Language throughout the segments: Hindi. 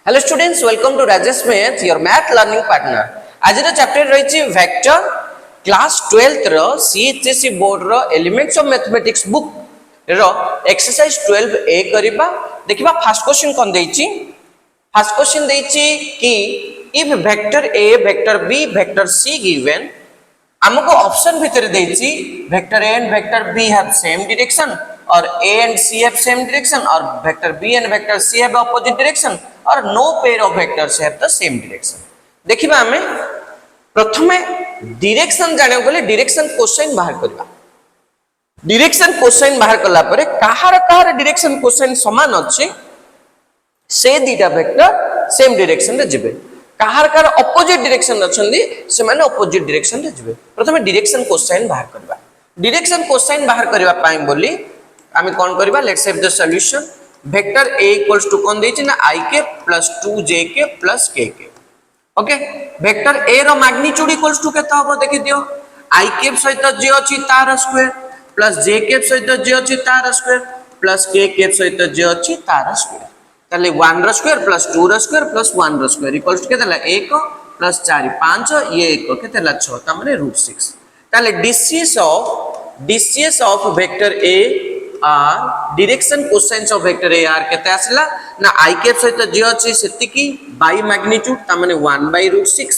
Hello students, welcome to Rajesh Math, your math learning partner. आज रो चैप्टर रही वेक्टर क्लास 12th रो CHSE बोर्ड रो एलिमेंट्स ऑफ मैथमेटिक्स बुक रो एक्सरसाइज 12A करिबा देखिबा फर्स्ट क्वेश्चन कोन देछि फर्स्ट क्वेश्चन देछि कि if vector A vector B vector C given हमको ऑप्शन भीतर देछि vector A and vector B have same direction और A and C have same direction or vector B and vector C have opposite direction or no pair of vectors have the same direction. देखिबा हमें प्रथमे डायरेक्शन जाने बोले डायरेक्शन कोसाइन बाहर करबा डायरेक्शन कोसाइन बाहर करला परे कहार डायरेक्शन कोसाइन समान अछि से दीटा वेक्टर सेम डायरेक्शन रे जिबे कहार ऑपोजिट डायरेक्शन अछंदी से माने ऑपोजिट डायरेक्शन रे जिबे प्रथमे डायरेक्शन कोसाइन बाहर करबा डायरेक्शन कोसाइन बाहर करबा पाई बोली आमे कोन करबा let's have the solution vector a equals to कोन देछि ना i के प्लस 2j प्लस k के ओके वेक्टर a रो मैग्नीट्यूड इक्वल्स टू केता होबो देखि दियो i के सहित j अछि तार स्क्वायर प्लस j के सहित j अछि तार स्क्वायर प्लस k के सहित j अछि तार स्क्वायर ताले 1 रो स्क्वायर प्लस 2 रो स्क्वायर प्लस 1 रो स्क्वायर इक्वल्स टू केतला 1 प्लस 4 5 ये 1 केतला 6 ता माने √6 ताले DCS of vector a or direction cosines of vector a are केते आसला ना i के सहित j अछि सेति की बाय मैग्नीट्यूड ता माने 1/√6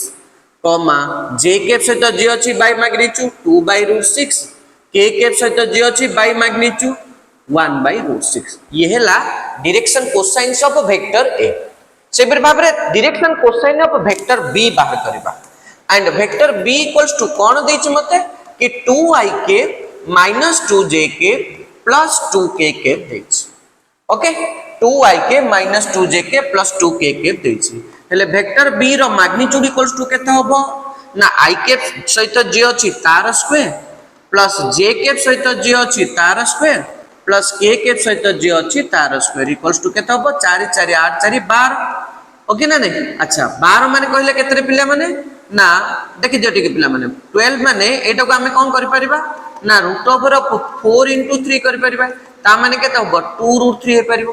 कॉमा j के सहित j अछि बाय मैग्नीट्यूड 2/√6 k के सहित j अछि बाय मैग्नीट्यूड 1/√6 ये हैला direction cosines of vector A से भाव रे direction cosine of vector b बाहर करबा and vector b equals to कोन दैछि मते कि 2i के - 2j के प्लस 2k के देछि ओके 2i के - 2j के प्लस 2k के देछि हेले वेक्टर b रो मैग्नीट्यूड इक्वल्स टू केते होबो ना i के सहित j अछि तार स्क्वायर प्लस j के सहित j अछि तार स्क्वायर प्लस k के सहित j अछि तार स्क्वायर इक्वल्स टू केते होबो 4 4 8 4 12 ओके ना नहीं अच्छा 12 माने कहले केते पिला माने ना देखि दियो टिके पिला माने 12 माने एटा को हमें कोन करि परिबा ना रूट ओवर 4 into 3 करि परिबा ता माने केते होबो 2√3 हे परिबो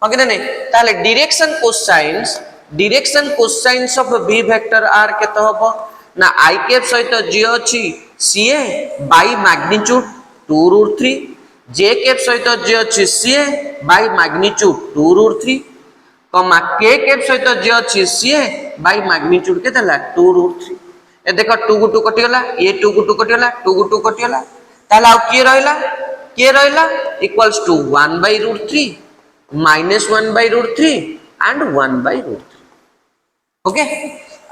ओके ना नहीं ताले direction cosines of b vector r केते होबो ना i के सहित j अछि ca बाय मैग्नीट्यूड 2√3 j के सहित j अछि ca बाय मैग्नीट्यूड 2√3 कमा k के सहित j अछि ca बाय मैग्नीट्यूड केते ला 2√3 ए देखो 2 गुटू कटियला ये 2 गुटू कटियला 2 गुटू कटियला ताला आ के रहला इक्वल्स टू 1/√3 - 1/√3 एंड 1/√3 ओके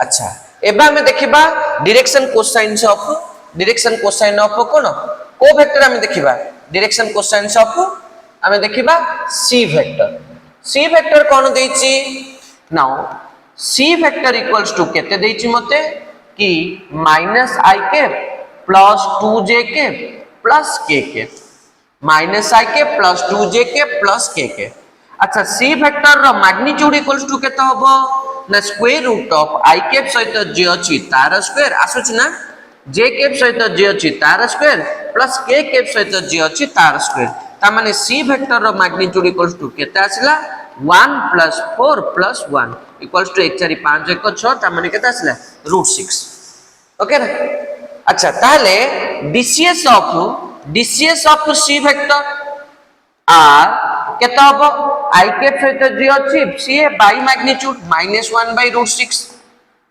अच्छा एबा हमें देखिबा डायरेक्शन कोसाइन ऑफ कोन को वेक्टर हमें देखिबा डायरेक्शन कोसाइन्स ऑफ हमें देखिबा c वेक्टर कोन देछि now c vector equals to केते देछि मते कि -i के प्लस 2j के प्लस k के -i के प्लस 2j के प्लस k के अच्छा c वेक्टर रो मैग्नीट्यूड इक्वल्स टू केते होबो ना स्क्वायर रूट ऑफ i के सहित j अछि तार स्क्वायर आसुच ना j के सहित j अछि तार स्क्वायर प्लस k के सहित j अछि तार स्क्वायर ता माने c वेक्टर रो मैग्नीट्यूड इक्वल्स टू केते आसला 1 + 4 + 1 इक्वल्स टू 1 4 5 1 6 ता माने केते आसला √6 ओके ना अच्छा ताले DCS of c vector r केता होबो i के सहित j अछि ca बाय मैग्नीट्यूड -1/√6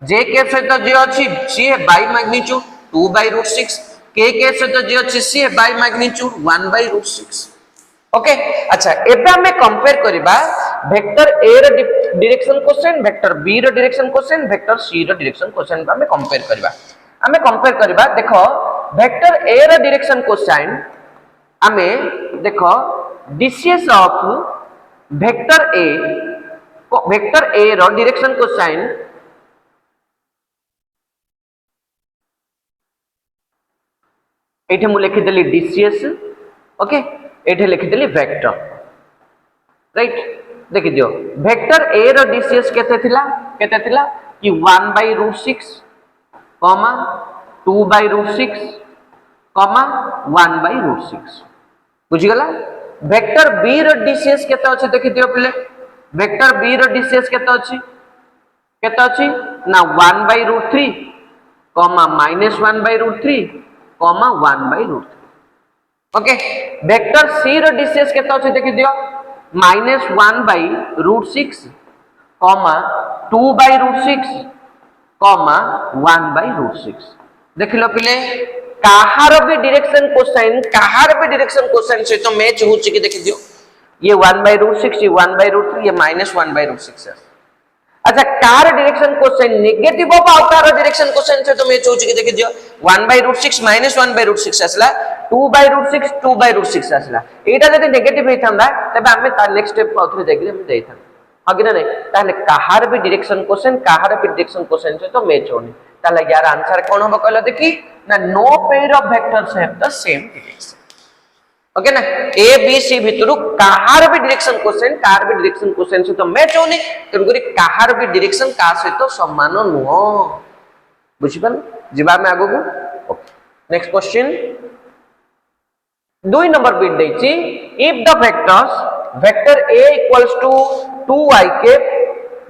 j के सहित j अछि ca बाय मैग्नीट्यूड 2/√6 k के सहित j अछि ca बाय मैग्नीट्यूड 1/√6 ओके अच्छा एबे हमें कंपेयर करबा वेक्टर a रो डायरेक्शन कोसाइन वेक्टर b रो डायरेक्शन कोसाइन वेक्टर c रो डायरेक्शन कोसाइन हमें कंपेयर करबा देखो वेक्टर a रो डायरेक्शन कोसाइन हमें देखो DCS ऑफ वेक्टर a रो डायरेक्शन कोसाइन एठे मु लिखि देली DCS ओके एठे लिखि देली वेक्टर राइट देखि दियो वेक्टर a रो DCS केते थिला कि 1/√6 कॉमा 2/√6 कॉमा 1/√6 बुझी गला वेक्टर b रो DCS केते अछि देखि दियो पहिले वेक्टर बी रो डीसीएस केते अछि ना 1/√3 comma -1/√3 comma 1/√3 okay. Vector C रो डीसीएस केते अछि देखि दियो -1/√6 कॉमा 2/√6 कॉमा 1/√6 देखिलो पिले काहार भी डायरेक्शन कोसाइन से तो मैच होछि कि देखि दियो ये 1/√6 ये 1/√3 ये -1/√6 है। अच्छा कार डायरेक्शन कोसाइन नेगेटिव हो और कार डायरेक्शन कोसाइन से तो मैच होछि कि देखि दियो 1/√6 -1/√6 आसला 2/√6 2/√6 आसला एटा जदि नेगेटिव हेथांदा तबे हमें ता नेक्स्ट स्टेप पाउथरे देखि हम देइथां हगिना नहीं ताले काहार भी डायरेक्शन कोसाइन से तो मैच होनी ताले यार आंसर कोन हो कहलो देखि ना no pair of vectors have the same direction okay ना ए बी सी भितरु काहार भी डायरेक्शन कोसाइन से तो मैच होनी तगुरी काहार भी डायरेक्शन का से तो समान नुह बुझिबल जिबा में आगो को नेक्स्ट क्वेश्चन 2 नंबर बिट देछि if the vector a equals to 2i के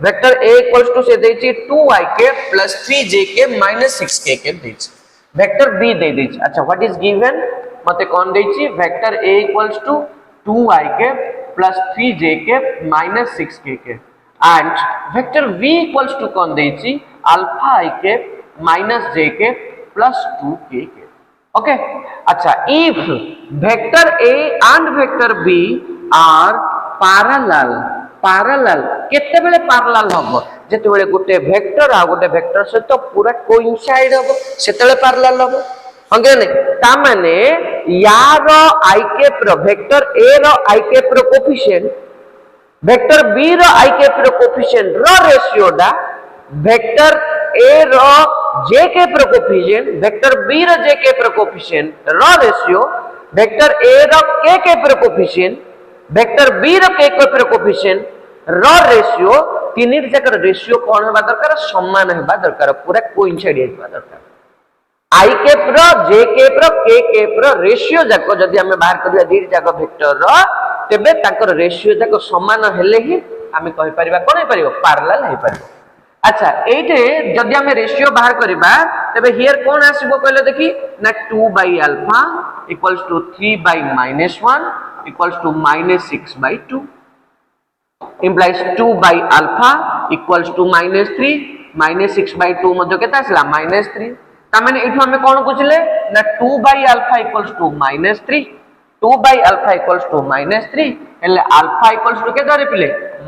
वेक्टर a इक्वल्स टू से देछि 2i के प्लस 3j के माइनस 6k के देछि वेक्टर b दे देछि अच्छा व्हाट इज गिवन मते कोन देछि vector a equals to 2i के प्लस 3j के माइनस 6k के and vector v equals to कोन देछि अल्फा i के माइनस j के प्लस 2k के ओके अच्छा if vector a and vector b are parallel केते बेले पैरेलल हबो जेते बेले गुटे वेक्टर आ गुटे वेक्टर से तो पूरा कोइंसाइड हबो सेतेले पैरेलल हबो हंगे ने ता माने यार i कैप रो वेक्टर a रो i कैप रो कोफिशिएंट वेक्टर b रो i कैप रो कोफिशिएंट रो रेशियो डा वेक्टर a रो j कैप रो कोफिशिएंट वेक्टर b रो j कैप रो कोफिशिएंट रो रेशियो वेक्टर a रो k कैप रो कोफिशिएंट वेक्टर b रो k कैप रो कोफिशिएंट रो रेशियो तीन जकर रेशियो कोन हेबा दरकार समान हेबा दरकार पूरा कोइंसाइड हेबा दरकार i कैप रो j कैप रो k कैप रो रेशियो जाको जदी हमें बाहर करिया दी जाको वेक्टर रो तबे ताकर रेशियो जाको समान हेले ही हमें कहि परिबा कोन हे परिबो पैरेलल हे परिबो अच्छा एटे जदी हमें रेशियो बाहर करबा तबे हियर कोन आसीबो कहले देखि ना 2/α equals to 3/-1 equals to -6/2 implies 2/α equals to -3 -6/2 मध्ये केता आसला -3 ता माने एठो हमें कोन बुझले ना 2/α equals to -3 2/α equals to -3 हेले α equals to के धरे पिले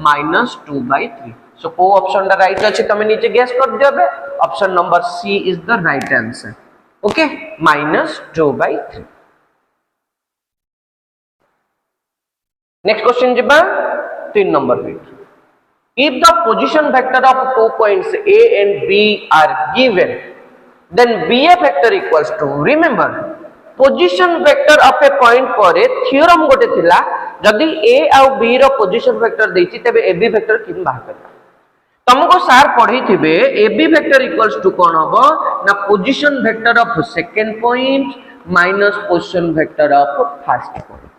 -2/3 सो को ऑप्शन दा राइट अछि तमे नीचे गेस कर देबे option number C is the right answer okay -2/3 next question जिबा 3 number bit if the position vector of 2 points a and b are given then ba vector equals to remember position vector of a point pore theorem gote thila जदि a और b रो पोजीशन वेक्टर देछि तबे ab वेक्टर किन बाहर कर तुमको सार पढ़ी थिबे ab वेक्टर इक्वल्स टू कोन हबो ना position vector of second point minus position vector of first point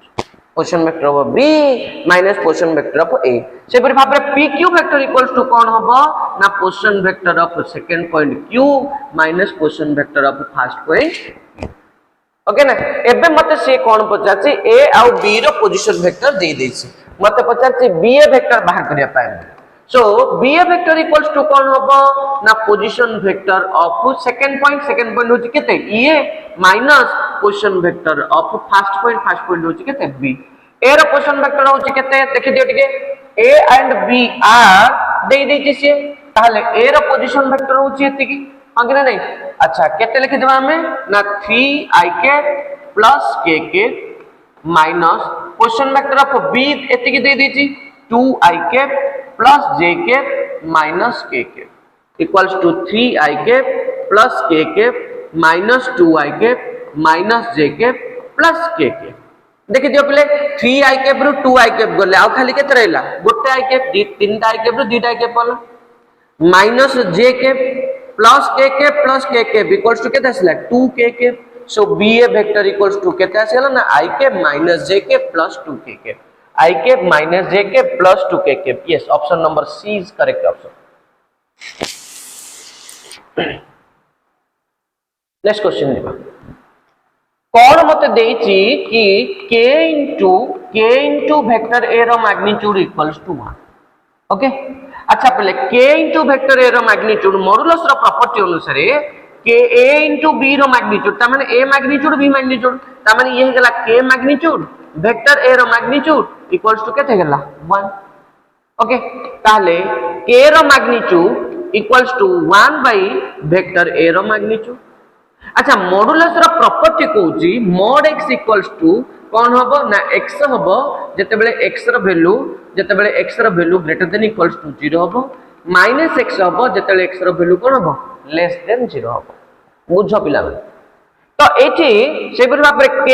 position vector of b minus position vector of a से परि भाबरे pq वेक्टर इक्वल्स टू कोन हबो ना position vector of second point q minus position vector of first point okay ना एबे मते से कोन पचाछि a और b रो पोजीशन वेक्टर दे देछि मते पचाछि ba वेक्टर बाहर करिया पाए so ba vector equals to कोन हबो ना position vector of second point होछि केते a minus position vector of first point होछि केते b a रो पोजीशन वेक्टर होछि केते देखि दियो टिके a एंड b आर दे देछि से ताले a रो पोजीशन वेक्टर होछि एति की अंगने नहीं अच्छा केते लिखि देबा हमें ना 3i के प्लस k के minus position vector of b एति की दे देछि 2i के प्लस j के माइनस k के इक्वल्स टू 3i के प्लस k के माइनस 2i के माइनस j के प्लस k के देखि दियो पले 3i के ब्रु 2i के गले आ खाली केते रहला गोटे i के तीनटा i के ब्रु दुईटा i के पला माइनस j के प्लस k के इक्वल्स टू केते आसला 2k के सो ba वेक्टर इक्वल्स टू केते आसला ना i के माइनस j के प्लस 2k के I cap minus j cap plus 2k cap. Yes, option number C is correct option. Next question देखो कौन मते देइछि कि k into vector a रो magnitude equals to 1. ओके अच्छा पहले k into vector a रो magnitude मॉडुलस रो प्रॉपर्टी अनुसार k a into b रो magnitude ता माने a magnitude b magnitude ता माने ये गला k magnitude vector a रो magnitude equals to केते गला 1. ओके ताले k रो magnitude equals to 1 by vector a रो magnitude. अच्छा मॉडुलस रो प्रॉपर्टी कहूची mod x equals to कौन हबो ना x हबो जते बेले x रो value greater than equals to 0 हबो माइनस x हबो जते बेले x रो वैल्यू कोन हबो लेस देन 0 हबो बुझो पिला तो एठी से पर बाप रे k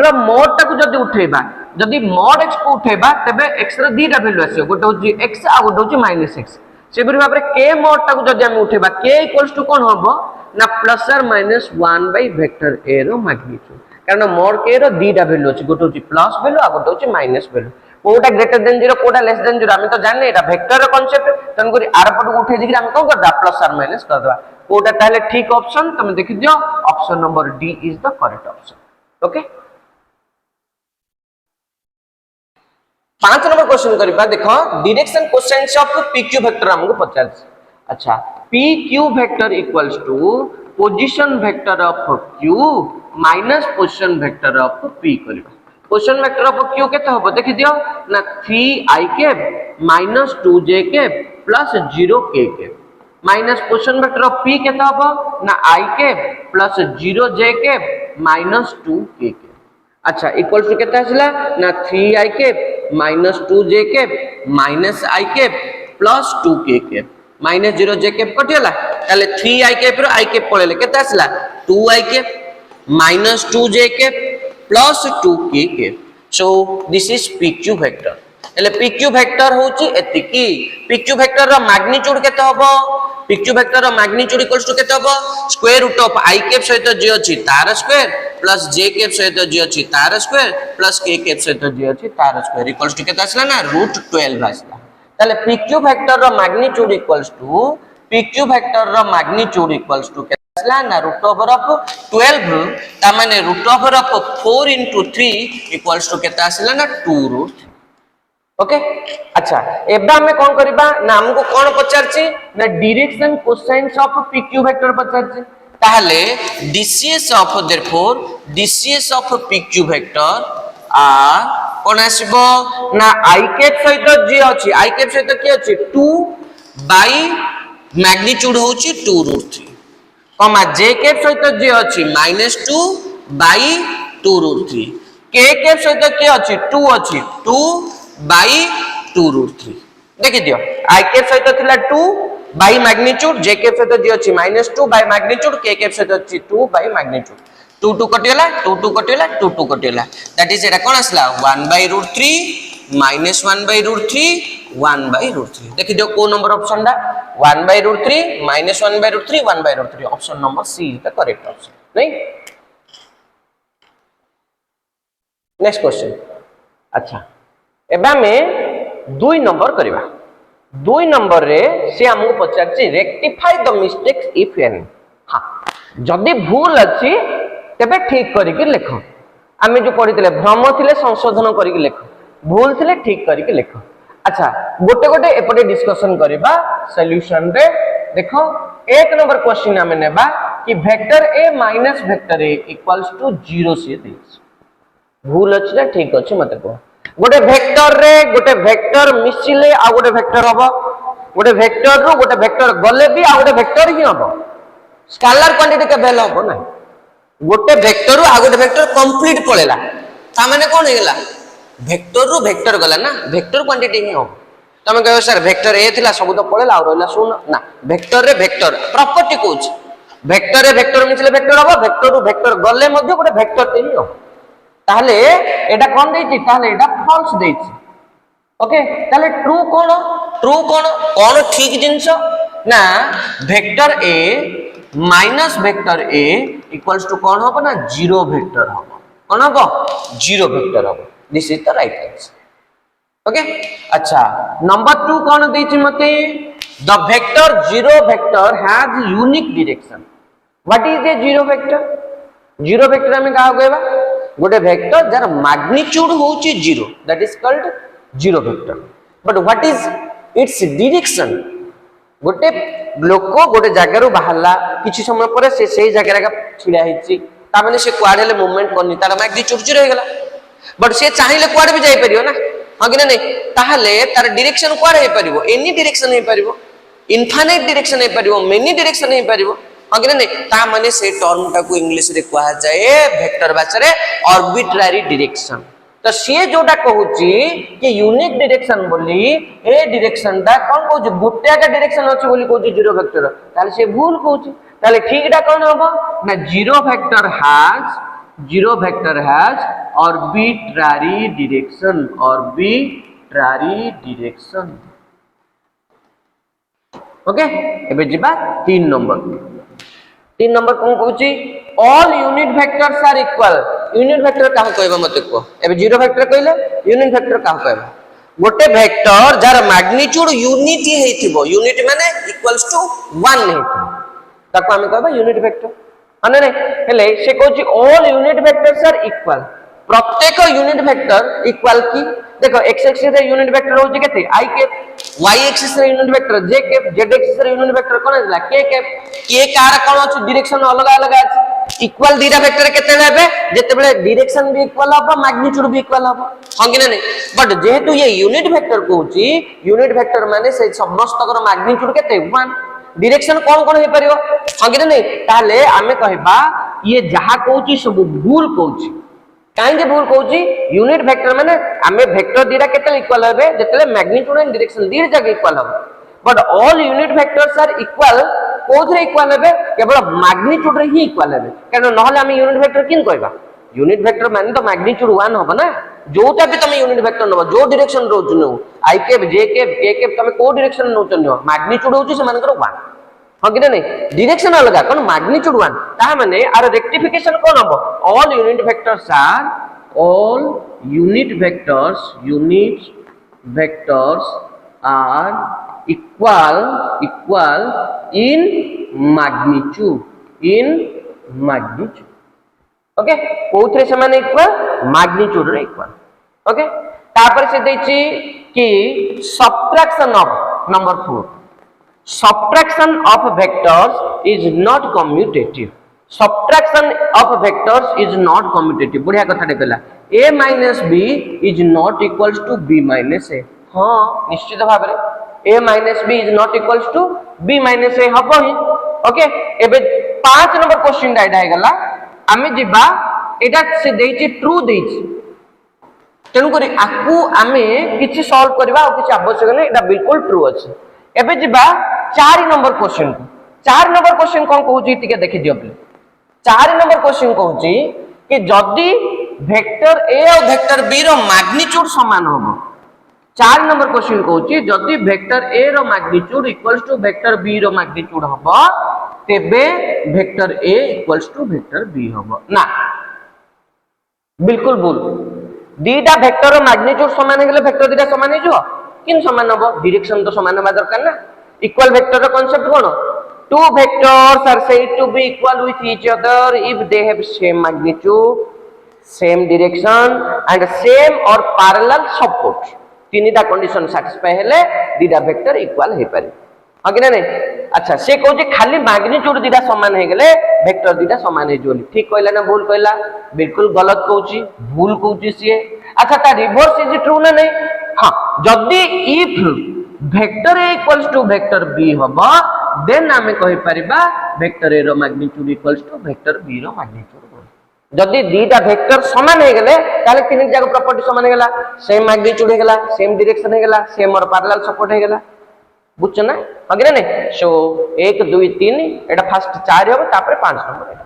रो mod टाकू जदी उठेबा जदी mod x को उठेबा तबे x रो दीटा वैल्यू आसीयो गोटे होची x आ गोटे होची माइनस x से पर बाप रे k mod टाकू जदी हम उठेबा k इक्वल्स टू कोन हबो ना प्लस और माइनस 1 बाय वेक्टर a रो मैग्नीट्यूड कारण mod k रो दीटा वैल्यू अछि गोटे होची प्लस वैल्यू आ गोटे होची माइनस वैल्यू कोटा ग्रेटर देन 0 कोटा लेस देन 0 हम तो जानले एटा वेक्टर रो कांसेप्ट तन करी आर पट को उठे दिकि हम कोन करदा प्लस और माइनस कर दबा कोटा ताले ठीक ऑप्शन तुम देखि दियो option number D is the correct option. Okay 5 number question करबा देखो direction questions of pq vector हमको पचार. अच्छा pq vector equals to position vector of q minus position vector of p करबा. पोजीशन वेक्टर ऑफ q केते होबो देखि दियो ना 3i cap minus 2j cap plus 0k cap minus position vector of p केते होबो ना i cap plus 0j cap minus 2k cap. अच्छा इक्वल्स टू केते आसला ना 3i cap minus 2j cap minus i cap plus 2k cap minus 0j cap कटियला ताले 3i कैप रो i कैप पळेले केते आसला 2i cap minus 2j cap plus 2k cap. So this is pq vector એટલે pq वेक्टर होची एतिकी pq वेक्टर रो मैग्नीट्यूड केते होबो pq वेक्टर रो मैग्नीट्यूड इक्वल्स टू केते होबो square root of i cap सहित j अछि तार स्क्वायर प्लस j कैप सहित j अछि तार स्क्वायर प्लस k कैप सहित j अछि तार स्क्वायर इक्वल्स टू केते आसला ना √12 आसला ताले pq वेक्टर रो magnitude equals to pq vector रो मैग्नीट्यूड इक्वल्स टू ना √12 ता माने √4 into 3 इक्वल्स टू केते आसला ना 2√3. ओके अच्छा एबा हमें कोन करबा ना हमको कोन पचारची ना direction cosines of pq vector पचारची ताहले dcs of therefore dcs of pq vector आ कोन आसीबो ना i कैप सहित j अछि i कैप सहित के अछि 2 बाय मैग्नीट्यूड होची 2√3 कमा j कैप सहित j अछि -2 बाय 2√3 k कैप सहित के अछि 2 अछि 2 बाय 2√3 देखि दियो i कैप सहित थिला 2 बाय मैग्नीट्यूड j कैप सहित j अछि -2 बाय मैग्नीट्यूड k कैप सहित अछि 2 बाय मैग्नीट्यूड 2 2 कटियला 2 2 कटियला 2 2 कटियला दैट इज एटा कोन आसला 1/√3 -1/√3 1/√3 देखि दियो को नंबर ऑप्शन दा 1/√3 -1/√3 1/√3 option number C is the correct option नहीं. नेक्स्ट क्वेश्चन अच्छा एबा में 2 नंबर करबा 2 नंबर रे से हमहु पचारची rectify the mistakes if any. हां जदी भूल अछि तबे ठीक करी के लिखो आमे जो पढितले भ्रम थिले संशोधन करी के लिखो भूल थिले ठीक करी के लिखो. अच्छा गोटे गोटे एपटे डिस्कशन करबा सॉल्यूशन रे देखो 1 नंबर क्वेश्चन हमें नेबा कि vector a minus vector a equals to 0 से देछ भूल अछि ना ठीक अछि मते को गोटे वेक्टर मिसिले आ गोटे वेक्टर हबो गोटे वेक्टर रो गोटे वेक्टर गले भी आ गोटे वेक्टर ही हबो स्केलर क्वांटिटी के वैल्यू हबो ना गोटे वेक्टर रो आ गोटे वेक्टर कंप्लीट पळेला ता माने कोन हेला वेक्टर रो वेक्टर गला ना वेक्टर क्वांटिटी ही हो तमे कहबो सर वेक्टर ए थिला सब तो पळेला आ रहला सुन ना वेक्टर रे वेक्टर प्रॉपर्टी कोच वेक्टर रे वेक्टर मिसले वेक्टर हबो वेक्टर रो वेक्टर गले मध्ये गोटे वेक्टर ते ही हो ताले एटा कोन देछि ताले एटा फॉल्स देछि. ओके ताले ट्रू कोन ठीक जिंस ना vector a minus vector a equals to कोन हबो ना 0 वेक्टर हबो कोन हबो 0 वेक्टर हबो. This is the right answer. Okay अच्छा नंबर 2 कौन देछि मते the vector zero vector has unique direction what is a zero vector हमें कहा कहबा गोटे वेक्टर जार मैग्नीट्यूड होची zero that is called zero vector but what is its direction गोटे लोक गोटे जगह रू बाहरला किछि समय पर से सही जगह रे छिड़ा हिची ता माने से क्वाड हेले मूवमेंट करनी तार मैग्नीट्यूड जीरो हो गेला बट से चाहिले क्वाड भी जाई परियो ना हां कि नहीं ताहले तार डायरेक्शन क्वाड हे परियो एनी डायरेक्शन हे परियो इनफाइनाइट डायरेक्शन हे परियो मेनी डायरेक्शन हे परियो हां कि नहीं ता माने से टर्म टा को इंग्लिश रे कहा जाए वेक्टर भाषा रे आर्बिट्ररी डायरेक्शन तो सी जोटा कहूची कि यूनिक डायरेक्शन बोली ए डायरेक्शन टा कोन कहूची गुट्टा का डायरेक्शन अछि बोली कहूची जीरो वेक्टर ताले से भूल कहूची ताले ठीक टा कोन हबो ना zero vector has arbitrary direction okay एबे जिबा 3 नंबर कोन कहूची all unit vectors are equal unit vector काह कहबा मते को एबे जीरो वेक्टर कहले यूनिट वेक्टर काह कहबा गोटे वेक्टर जार मैग्नीट्यूड यूनिट हेथिबो यूनिट माने इक्वल्स टू 1 हेथिबो ताको हम कहबा यूनिट वेक्टर अने ने हेले से कहूची all unit vectors are equal प्रत्येक यूनिट वेक्टर इक्वल की देखो x एक्सिस रे यूनिट वेक्टर होची केते i के y एक्सिस रे यूनिट वेक्टर j के z एक्सिस रे यूनिट वेक्टर कोन हला k कार कोन अछि डायरेक्शन अलग अलग अछि इक्वल दीटा वेक्टर केते हेबे जते बेले डायरेक्शन भी इक्वल हबो मैग्नीट्यूड भी इक्वल हबो हां कि नहीं बट जेहेतु ये यूनिट वेक्टर कहूची यूनिट वेक्टर माने से समस्त कर मैग्नीट्यूड केते 1 डायरेक्शन कोन हे परियो हां कि नहीं ताले आमे कहबा ये जहा कहूची सब भूल कहूची काहे भूल कहूची यूनिट वेक्टर माने आमे वेक्टर दीटा केते इक्वल हेबे जते मैग्नीट्यूड एंड डायरेक्शन दी जगह इक्वल हबो but all unit vectors are equal कोथरे इक्वल हेबे केवल मैग्नीट्यूड रे ही इक्वल हेबे कारण नहले आमे यूनिट वेक्टर किन कहबा यूनिट वेक्टर माने तो मैग्नीट्यूड 1 होबा ना जोटा भी तमे यूनिट वेक्टर नबो जो डायरेक्शन रो नु i के j के k के तमे को डायरेक्शन नो चन्यो मैग्नीट्यूड होची से मानकर 1 हां कि नहीं डायरेक्शन अलग कोन मैग्नीट्यूड 1 ता माने आर रेक्टिफिकेशन कोन हबो all unit vectors are equal in magnitude okay कोथरे समान इक्वल मैग्नीट्यूड रे इक्वल ओके तापर से देछि कि subtraction of number 4 subtraction of vectors is not commutative बढ़िया कथा कहला a minus b is not equals to b minus a हां निश्चित भाव रे a minus b is not equals to b minus a हबो ही ओके एबे 5 नंबर क्वेश्चन डाइडा हे गला आमे जिबा एटा से देछि ट्रू देछि तेनु करी आकू आमे किछि सॉल्व करबा आ किछि आवश्यक नै एटा बिल्कुल ट्रू अछि एबे जिबा 4 नंबर क्वेश्चन कोन कहूची टिके देखि दियो प्लीज 4 नंबर क्वेश्चन कहूची कि जदी वेक्टर a और वेक्टर b रो मैग्नीट्यूड समान होबो 4 नंबर क्वेश्चन कहूची जदी वेक्टर a रो magnitude equals to vector b रो मैग्नीट्यूड होबो तेबे vector a equals to vector b होबो ना बिल्कुल भूल दीटा वेक्टर रो मैग्नीट्यूड समान हेले वेक्टर दीटा समान हे जो किन समान होबो डायरेक्शन तो समान होबा दरकार ना इक्वल वेक्टर रो कांसेप्ट कोन two vectors are said to be equal with each other if they have same magnitude same direction and same or parallel support तीनटा कंडीशन सैटिस्फाई हेले दीटा वेक्टर इक्वल हे पारे हां कि नहीं अच्छा से कहू जे खाली मैग्नीट्यूड दीटा समान हे गेले वेक्टर दीटा समान हे जोली ठीक कहला ना भूल कहला बिल्कुल गलत कहूची भूल कहूची से अच्छा ता रिवर्स इज ट्रू ना नहीं हां जदी if vector a equals to vector b होबा देन आमे कहि परिबा वेक्टर a रो magnitude equals to vector b रो मैग्नीट्यूड जदी दीटा वेक्टर समान हे गेले ताले तीन जाक प्रॉपर्टी समान हे गेला सेम मैग्नीट्यूड हे गेला सेम डायरेक्शन हे गेला सेम और पैरेलल सपोर्ट हे गेला बुझछ ना अगे ने सो 1 2 3 एटा फर्स्ट 4 होबो तापर 5 नंबर एटा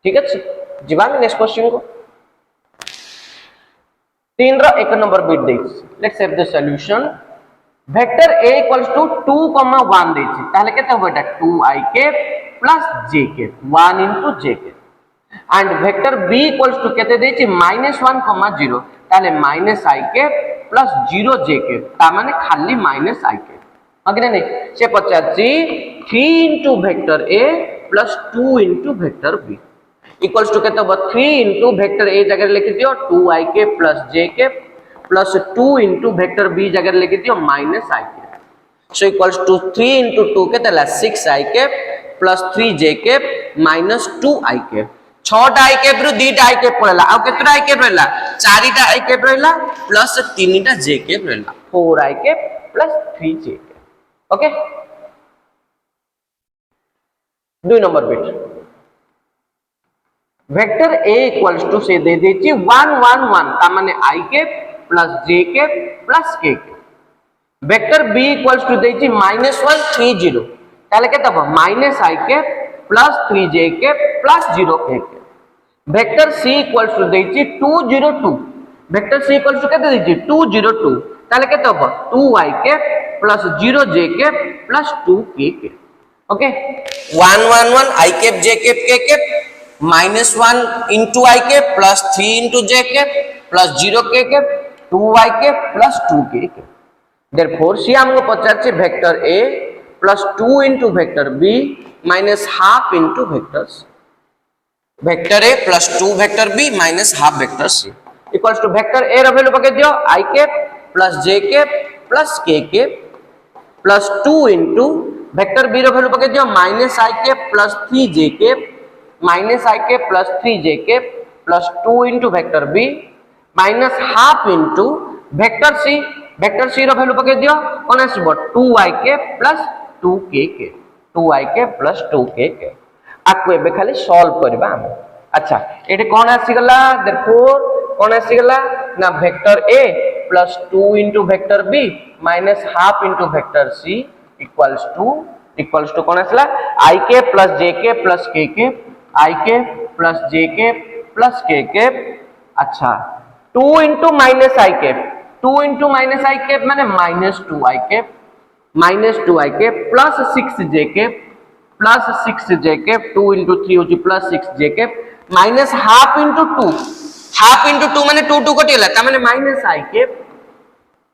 ठीक अछि जीवा में नेक्स्ट क्वेश्चन को 3 रो 1 नंबर बिट देछि let's solve the solution vector a equals to 2, 1 देछि ताले केते होबो एटा 2ik plus jk 1 into jk and vector b equals to केते देछि -1, 0 ताले -ik प्लस 0 जे कैप ता माने खाली माइनस आई कैप ओके नहीं से पचाची 3 into vector A plus 2 into vector B equals to केते 3 into वेक्टर ए जगह लिख दियो 2i cap plus j cap plus 2 into vector B जगह लिख दियो minus I cap so equals to 3 into 2 केते 6i cap plus 3j cap minus 2i cap 6टा आई कैप रु 2टा आई कैप पड़ला आ केतरा आई कैप रहला 4टा आई कैप रहला प्लस 3टा j कैप रहला 4i cap plus 3j cap okay 2 number bit vector a equals to से दे देची 1 1 1 ता माने i cap plus j cap plus k cap vector b equals to देची -1 3 0 ताले केते हो minus i cap plus 3j cap plus 0 k cap vector c equals to देची 2 0 2 वेक्टर c इक्वल्स टू केते देची 2 0 2 ताले केते हो 2i cap plus 0j cap plus 2k cap okay 1 1 1 i cap j cap k cap -1 into i cap plus 3 into j cap plus 0k cap 2i cap plus 2k cap therefore see हमको पचाचे vector a plus 2 into vector b minus half into vector c vector a plus 2 vector b minus half vector c equals to vector a रो वैल्यू पके दियो i cap plus j cap plus k cap plus 2 into vector b रो वैल्यू पके दियो minus i cap plus 3j cap minus i cap plus 3j cap plus 2 into vector b minus half into vector c रो वैल्यू पके दियो कोन आसीबो 2i cap plus 2k cap 2i cap plus 2k cap आकु एबे खाली सॉल्व करबा हम अच्छा एटे कोन आसी गला देयरफॉर कोन आसी गला ना vector a plus 2 into vector b minus half into vector c equals to कोन आसला i के प्लस j के प्लस k के i के प्लस j के प्लस k के अच्छा 2 into माइनस i के 2 into माइनस i के माने माइनस 2i के प्लस 6j के प्लस 6j के 2 into 3 होची प्लस 6j के माइनस हाफ into 2 माने 2 2 कटिला ता माने माइनस i के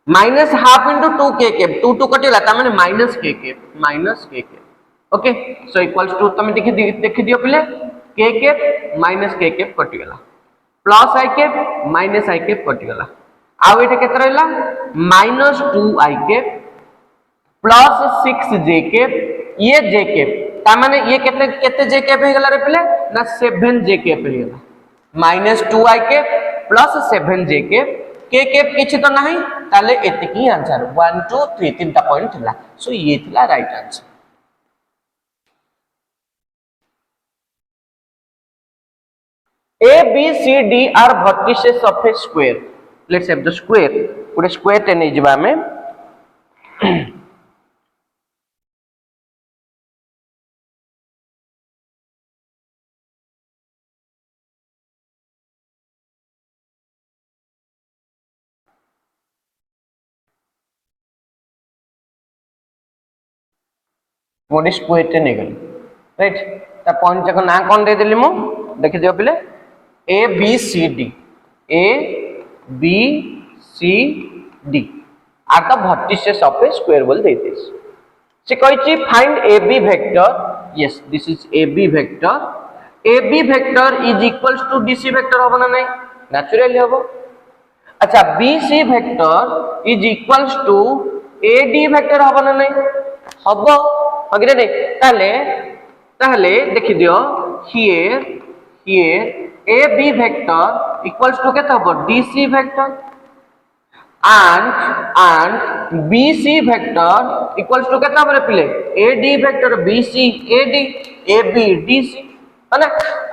माइनस हाफ into 2k के 2 2 कटिला ता माने माइनस k के ओके सो इक्वल्स टू तमे देखि दियो पहिले k के माइनस k के कटिला प्लस i के माइनस i के कटिला आ एटा केते रहला माइनस 2i के प्लस 6j के ये j के ता माने ये केते j के हे गला रे पहिले ना 7j के हे गला माइनस 2i के प्लस 7j के k के किछि तो नाही ताले एतिकी आंसर 1 2 3 तीनटा पॉइंट थिला सो ये थिला right answer a b c d are vertices of a square let's have the square पूरे स्क्वायर ते नै जिबा में मोडी स्क्वायर ते नै गली राइट ता पॉइंट जको ना कोन दे देली मु देखि दियो पहिले a b c d are the vertices of a square बोल देते से कहिछि find ab vector yes this is ab vector is equals to dc vector होबो ना नहीं नेचुरली होबो अच्छा bc vector is equals to ad vector होबो ना नहीं होबो अग्रे नहीं ताले देखि दियो here ab vector equals to केता होबो dc vector and bc vector equals to केता होबो पहिले ad vector bc ab dc है ना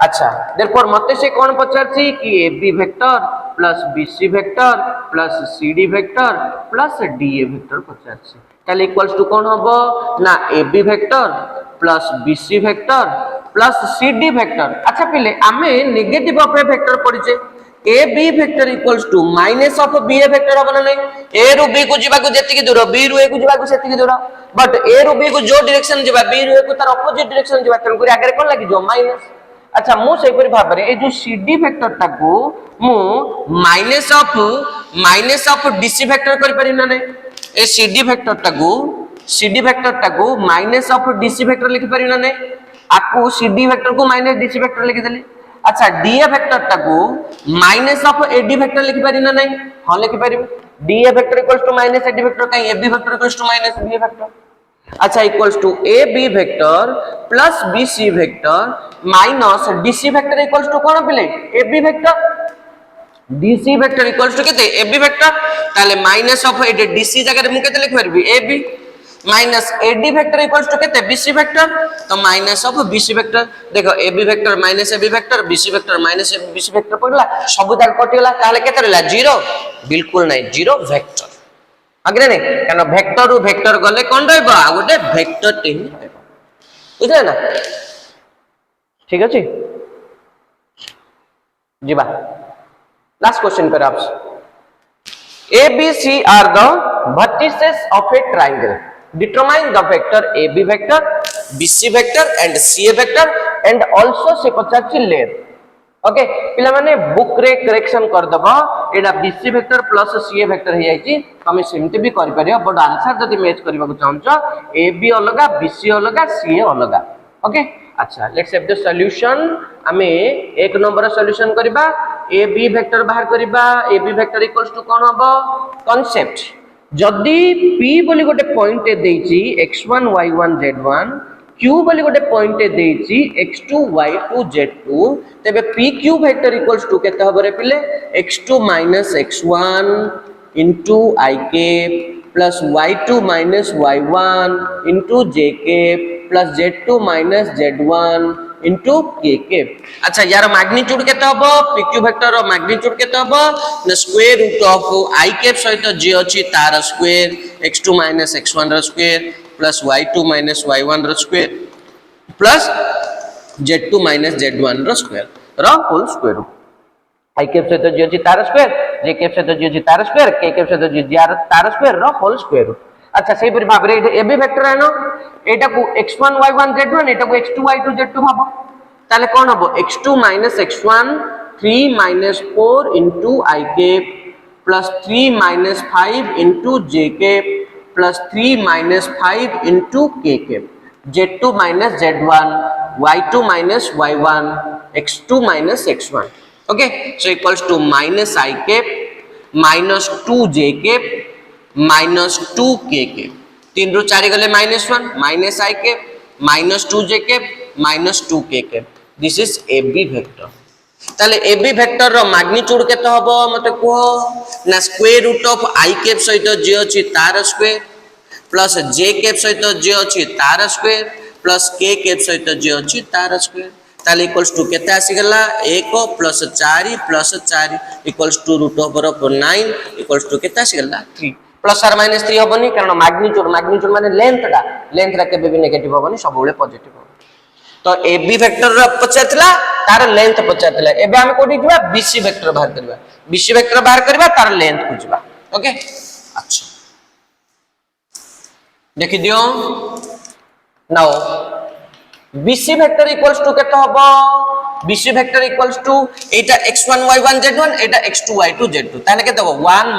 अच्छा देयरफॉर मते से कोन पचारछि कि ab vector plus bc vector plus cd vector plus da vector पचारछि ताले इक्वल्स टू कोन होबो ना ab vector plus bc vector plus cd vector अच्छा पहिले आमे नेगेटिव ऑफ ए वेक्टर पढिचे ab vector equals to minus of ba vector होबो ना a रु b को जिबा को जेति की दूर b रु a को जिबा को सेति की दूर बट a रु b को जो डायरेक्शन जिबा b रु a को तार ऑपोजिट डायरेक्शन जिबा तन करी आगे कोन लागि जो माइनस अच्छा मु सेहि परि भाबरे ए जो cd वेक्टर टाको मु minus of minus of DC vector कर पारि ना नहीं ए सीडी वेक्टर टाको माइनस ऑफ डीसी वेक्टर लिखि पारि ना नहीं आकु सीडी वेक्टर को माइनस डीसी वेक्टर लिखि देली अच्छा डीए वेक्टर टाको माइनस ऑफ एडी वेक्टर लिखि पारि ना नहीं हां लिखि पारि DA vector equals to minus AD vector काई AB vector equals to minus B vector अच्छा equals to A B vector plus B C vector minus DC vector equals to कोन पिले A B vector DC vector equals to केते ए बी वेक्टर ताले माइनस ऑफ ए डीसी जगह रे मु केते लिख परबी A B minus A D vector equals to केते बी सी वेक्टर तो minus of B C vector देखो A B vector minus A B vector B C vector minus A B C vector पड़ला सब जाक कटिला ताले केते रहला 0 बिल्कुल नहीं 0 वेक्टर अग्रे नहीं कारण वेक्टर रु वेक्टर गले कोन रहबो आ गोटे वेक्टर टे ही रहबो बुझले ना ठीक अछि जीबा लास्ट क्वेश्चन पर आप A B C are the vertices of a triangle determine the vector AB vector BC vector and CA vector and also से पचाची length ओके पिला माने बुक रे करेक्शन कर दबो एडा BC vector plus CA vector हे जाईची तमे सेमते भी करि परियो बट आंसर जदी मैच करबा को चाहछो AB अलगा BC अलगा CA अलगा ओके अच्छा लेट्स हैव द सॉल्यूशन हमें एक नंबर सॉल्यूशन करबा AB वेक्टर बाहर करबा AB वेक्टर इक्वल्स टू कोन हबो कांसेप्ट जदी P बोली गोटे point देइची x1 y1 z1 Q बोली गोटे पॉइंट देइची x2 y2 z2 तबे PQ वेक्टर इक्वल्स टू केते हबो रे पिले x2 x1 into i k plus y2 y1 into j k plus z2 z1 into k k अच्छा यार मैग्नीट्यूड केते हबो pq वेक्टर रो मैग्नीट्यूड केते हबो न square root of i cap सहित जे अछि तार स्क्वायर x2 x1 रो स्क्वायर प्लस y2 y1 रो स्क्वायर प्लस z2 z1 रो स्क्वायर रो होल स्क्वायर i कैप सहित जे अछि तार स्क्वायर j कैप सहित जे अछि तार स्क्वायर k कैप सहित जे तार स्क्वायर रो होल स्क्वायर अच्छा सेही परि भाबरे ए बी वेक्टर है न एटा को x1 y1 z1 एटा को x2 y2 z2 भाबो ताले कोन हबो x2 x1 3 4 into i k plus 3 5 into j k plus 3 5 into k k z2 z1 y2 y1 x2 x1 okay so equals to minus I cap minus 2 j cap minus 2 k cap 3 रो 4 गले -1 minus I cap minus 2 j cap minus 2 k cap this is AB vector ताले AB vector रो मैग्नीट्यूड केते हबो मते को ना square root of I cap सहित जे अछि तार स्क्वायर प्लस j cap सहित जे अछि तार स्क्वायर प्लस k cap सहित जे अछि तार स्क्वायर ताले इक्वल्स टू केते आसी गला 1 plus 4 plus 4 equals to root over of 9 equals to केते आसी गला 3 प्लस आर माइनस 3 होबनी कारण मैग्नीट्यूड माने लेंथ रा केबे भी नेगेटिव होबनी सब बेले पॉजिटिव हो तो AB वेक्टर रा पचातला तार लेंथ पचातला एबे हम कोठी जिबा BC वेक्टर बाहर करबा तार लेंथ खुजबा ओके अच्छा देखि दियो now BC vector equals to केते होबो BC vector equals to Etah x1 y1 z1 Etah x2 y2 z2 ताले केते होबो 1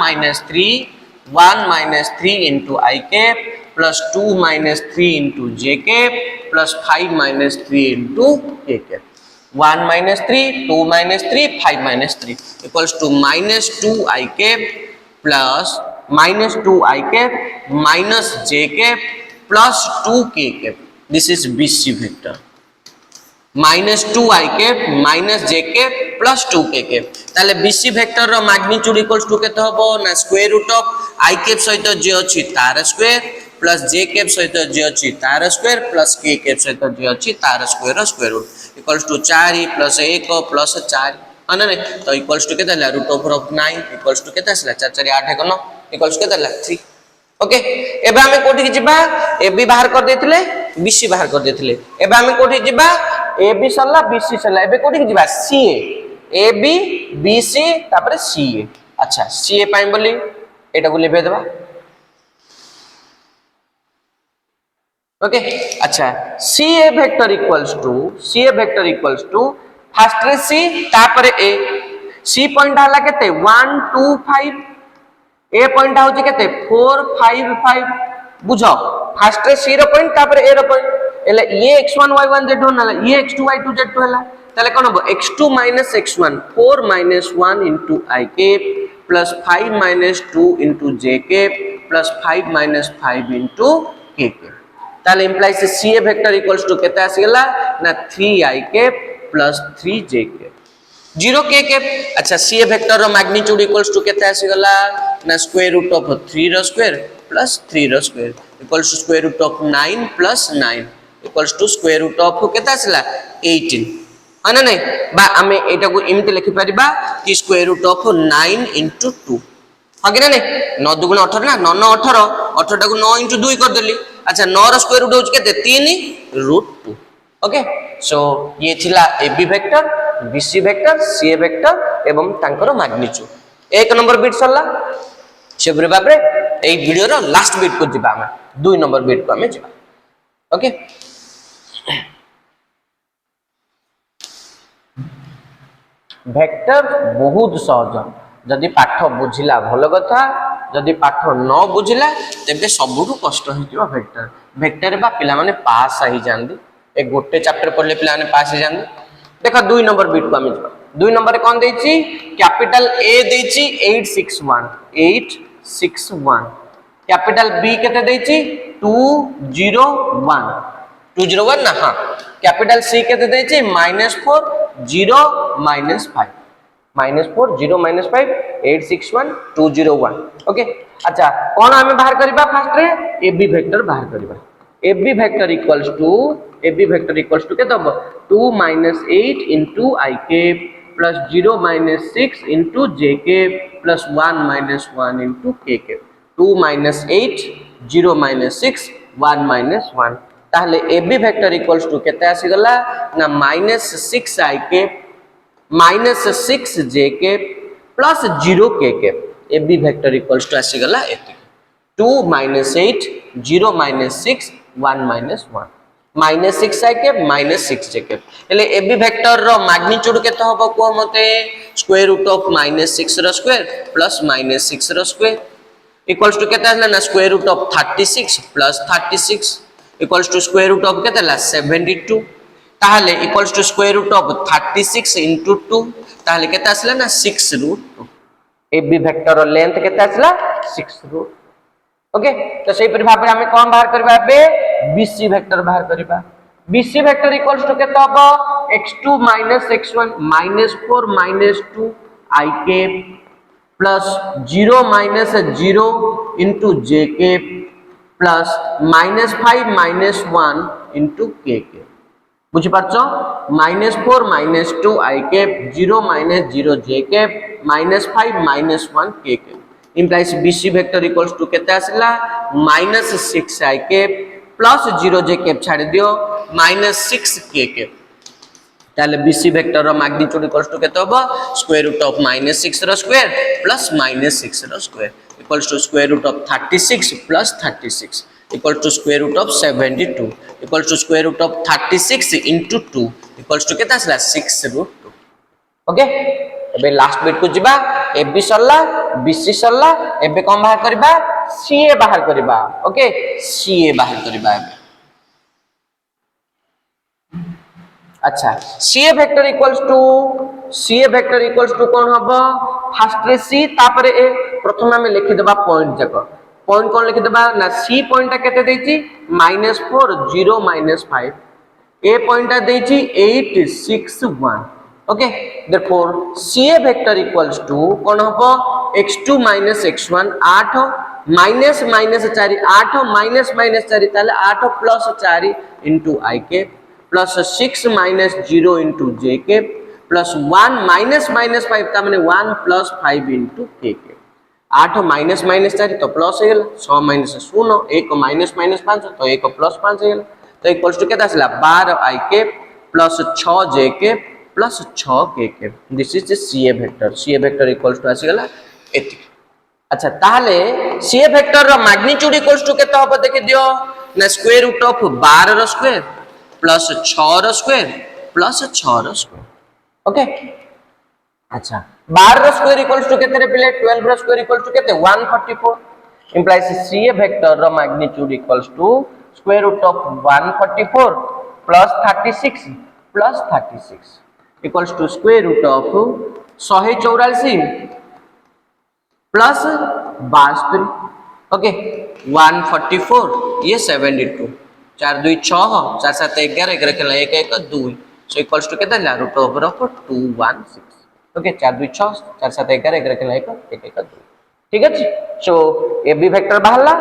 3 into I cap plus 2 3 into j cap plus 5 3 into k cap 1 3 2 3 5 3 equals to minus 2 I cap plus minus 2 I cap minus j cap plus 2 k cap this is BC vector minus 2 I cap minus j cap plus 2 k cap ताले BC वेक्टर रो मैग्नीट्यूड इक्वल्स टू केते होबो ना square root of I cap सहित जे अछि तार स्क्वायर प्लस j cap सहित जे अछि तार स्क्वायर प्लस k cap सहित जे अछि तार स्क्वायर रो square root equals to 4 plus 1 plus 4 अने ने तो इक्वल्स टू केते ला root over of 9 equals to केते आसला 4 4 8 1 इक्वल्स केते ला 3 ओके एबे हमें कोठी के जिबा AB बाहर कर देथिले BC बाहर कर देथिले एबे हमें कोठी जिबा AB सल्ला BC सल्ला एबे कोठी के जिबा CA AB BC तापर CA अच्छा CA पाइन बोली एटा को लिखे देबा ओके अच्छा CA vector equals to first रे C तापर A C पॉइंट हला केते 1 2 5 ए पॉइंट होची केते 4 5 5 बुझो फास्ट रे सी रो पॉइंट तापर ए रो पॉइंट एले ये x1 y1 z1 हला ये x2 y2 z2 हला ताले कोन हो x2 x1 4 1 into I cap plus 5 2 into j cap plus 5 5 into k cap ताले implies CA vector equals to केते आसी गेला ना 3I cap plus 3j cap 0 k cap अच्छा CA vector रो magnitude equals to केते आसी गेला ना square root of 3 row square plus 3 row square equals to square root of 9 plus 9 equals to square root of केते आसीला 18 अना नहीं बा हमें एटा को इमते लिखि परिबा कि स्क्वायर रूट ऑफ 9 into 2 हगे ना नहीं 9 दुगुण 18 ना 9 9 18 18 टा को 9 into 2 कर देली अच्छा 9 रो स्क्वायर रूट होच केते 3 रूट 2 ओके सो ये थिला AB vector BC vector CA vector एवं तांकर मैग्नीट्यूड एक नंबर बिट सरला सेबरे बाबरे ए वीडियो रो लास्ट बिट को जिबा हम 2 नंबर बिट को हमें जिबा ओके वेक्टर बहुत सहज जदि पाठ बुझिला भलो कथा जदि पाठ न बुझिला तेबे सबुठु कष्ट हिजो वेक्टर वेक्टर बा पिला माने पास आही जांदी ए गोटे चैप्टर पढ़ले पिला माने पास ही जांदी देखो 2 नंबर बिट को हम जिबा 2 नंबर कोन देछि कैपिटल ए देछि 861 कैपिटल बी केते देछि 201 201 ना हां कैपिटल सी केते देछि -4 0 -5 -4 0 -5 861 201 ओके अच्छा कोन हमें बाहर करबा फास्ट रे एबी वेक्टर बाहर करबा एबी वेक्टर इक्वल्स टू के तब 2 -8 into I cap plus 0 -6 into j cap plus 1 -1 into k cap 2 -8 0 -6 1 -1 ताहले एबी वेक्टर इक्वल्स टू केते आसी गला ना -6 I cap -6 j cap plus 0 k cap AB vector equals to आसी गला एति 2 -8 0 -6 1 -1 -6 I cap -6 j cap एले एबी वेक्टर रो मैग्नीट्यूड केते होबो को मते स्क्वायर रूट ऑफ -6 रो स्क्वायर प्लस -6 रो स्क्वायर इक्वल्स टू केते आसला ना square root of 36 plus 36 equals to square root of केते ला 72 ताहले equals to square root of 36 into 2 ताहले केते आसला ना 6 रूट 2 एबी वेक्टर रो लेंथ केते आसला 6 रूट ओके तो सही पर भाबे हमें कोन बाहर करबा बे बीसी वेक्टर बाहर करबा बीसी वेक्टर इक्वल्स टू केते हबो x2 x1 -4 -2 I cap plus 0 -0 into j cap plus -5 -1 into k cap बुझी पारछो -4 -2 I cap 0 -0 j cap -5 -1 k cap implies BC vector equals to केते आसला -6 I cap plus 0 j cap छाड़ दियो -6 k cap ताले BC vector रो मैग्नीट्यूड इक्वल्स टू केते होबो स्क्वायर रूट ऑफ -6 रो स्क्वायर प्लस -6 रो square equals to square root of 36 plus 36 equals to square root of 72 equals to square root of 36 into 2 equals to केते आसला 6 रूट 2 ओके एबे लास्ट बिट को जिबा एबी सरला बीसी सरला एबे कोन बाहर करबा सीए बाहर करबा ओके सीए बाहर करबा एबे अच्छा सीए वेक्टर इक्वल्स टू कोन हबो फास्ट रे सी तापर ए प्रथम हमें लिखि देबा पॉइंट जक पॉइंट कोन लिखि देबा ना सी पॉइंट ता केते देछि -4 0 -5 ए पॉइंट ता देछि 861 okay therefore CA vector equals to कोन हबो x2 x1 8 माइनस 4 8 माइनस 4 ताले 8 plus 4 into I cap plus 6 minus 0 into j cap plus 1 minus 5 ता माने 1 plus 5 into k cap 8 minus 4 तो प्लस हे गेला 6 minus 0 1 minus 5 तो 1 plus 5 हे गेला तो इक्वल्स टू केता आसला 12 I cap plus 6 j cap plus 6 k cap this is the CA vector equals to आसी गेला एति अच्छा ताहले CA वेक्टर रो मैग्नीट्यूड इक्वल्स टू केता होबो देखि दियो ना स्क्वायर रूट ऑफ 12 रो स्क्वायर प्लस 6 रो स्क्वायर प्लस 6 रो स्क्वायर ओके अच्छा 12 रो स्क्वायर इक्वल्स टू केते रे पिले 12 रो स्क्वायर इक्वल्स टू केते 144 implies CA vector रो magnitude equals to square root of 144 plus 36 equals to square root of 184 plus 72 okay 144 ये 72 4 2 6 4 7 11 11 के 1 1 2 सो इक्वल्स टू केते ला रूट ओवर ऑफ 216 ओके 4 2 6 4 7 11 11 के 1 1 1 2 ठीक है सो ए बी वेक्टर बाहरला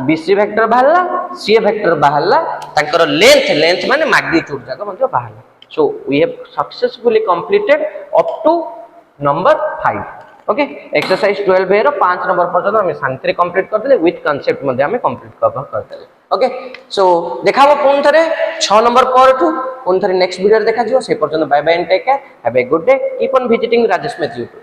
बी सी वेक्टर बाहरला सी वेक्टर बाहरला तांकर लेंथ माने मैग्नीट्यूड जाक म्हणजे बाहरला so we have successfully completed up to number 5 okay exercise 12 रो 5 नंबर पर्यंत हम शांति कंप्लीट कर देले विथ कांसेप्ट मध्ये हम कंप्लीट कवर कर देले ओके सो देखाबो पुन थरे 6 नंबर पर टू पुन थरे नेक्स्ट वीडियो देखा जिवो से पर्यंत bye bye and take care have a good day keep on visiting Rajesh math YouTube